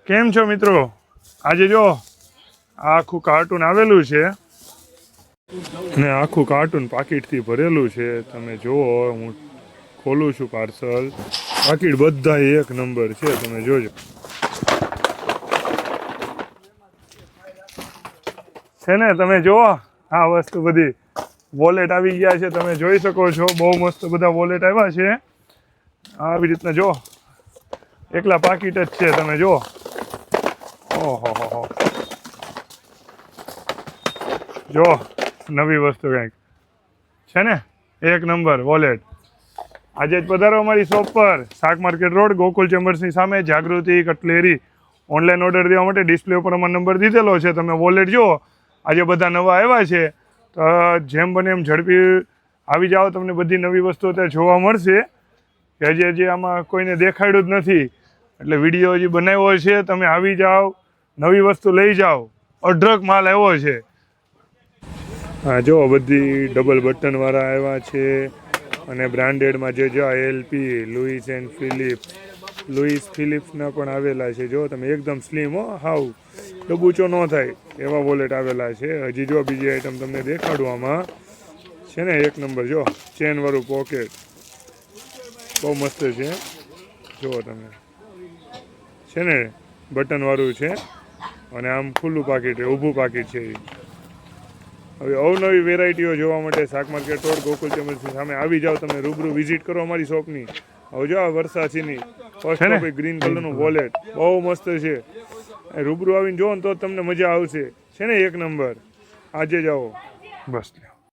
કેમ છો મિત્રો? આજે જો આખું કાર્ટૂન આવેલું છે અને આખું કાર્ટૂન પાકીટથી ભરેલું છે. તમે જુઓ, હું ખોલું છું પાર્સલ. પાકીટ બધા એક નંબર છે, તમે જોજો. છે ને, તમે જુઓ આ વસ્તુ બધી. વોલેટ આવી ગયા છે, તમે જોઈ શકો છો. બહુ મસ્ત બધા વોલેટ આવ્યા છે. આવી રીતના જો એકલા પાકીટ જ છે, તમે જુઓ. ઓહો, જો નવી વસ્તુ કંઈક છે ને, એક નંબર વોલેટ. આજે જ પધારો અમારી શોપ પર, શાક માર્કેટ રોડ, ગોકુલ ચેમ્બર્સની સામે, જાગૃતિ કટલેરી. ઓનલાઈન ઓર્ડર દેવા માટે ડિસ્પ્લે ઉપર અમારો નંબર દીધેલો છે. તમે વોલેટ જુઓ, આજે બધા નવા આવ્યા છે. તો જેમ બને એમ ઝડપી આવી જાઓ, તમને બધી નવી વસ્તુઓ ત્યાં જોવા મળશે. કે હજી આમાં કોઈને દેખાડ્યું જ નથી, એટલે વિડીયો હજી બનાવ્યો છે. તમે આવી જાઓ, નવી વસ્તુ લઈ જાઓ. અઢળક માલ આવ્યો છે. હા, જો બધી ડબલ બટનવાળા આવ્યા છે અને બ્રાન્ડેડમાં જો એલપી, લુઈસ ફિલિપ્સના પણ આવેલા છે. જો તમે એકદમ સ્લીમ હો, હાવ ડબૂચો ન થાય એવા વોલેટ આવેલા છે. હજી જો બીજી આઈટમ તમને દેખાડું. આમાં છે ને એક નંબર, જો ચેનવાળું પોકેટ બહુ મસ્ત છે. જુઓ તમે, છે ને બટનવાળું છે અને આમ ખુલ્લું પાકીટ, ઊભું પાકીટ છે. હવે અવનવી વેરાયટીઓ જોવા માટે શાક માર્કેટ રોડ, ગોકુલ ચેમ્બર્સની સામે આવી જાઓ. તમે રૂબરૂ વિઝિટ કરો અમારી શોપની. હવે જો આ વરસાદની ફર્સ્ટ કોપી ગ્રીન કલરનું વોલેટ બહુ મસ્ત છે. રૂબરૂ આવીને જોવો ને તો તમને મજા આવશે. છે ને એક નંબર. આજે જાઓ બસ.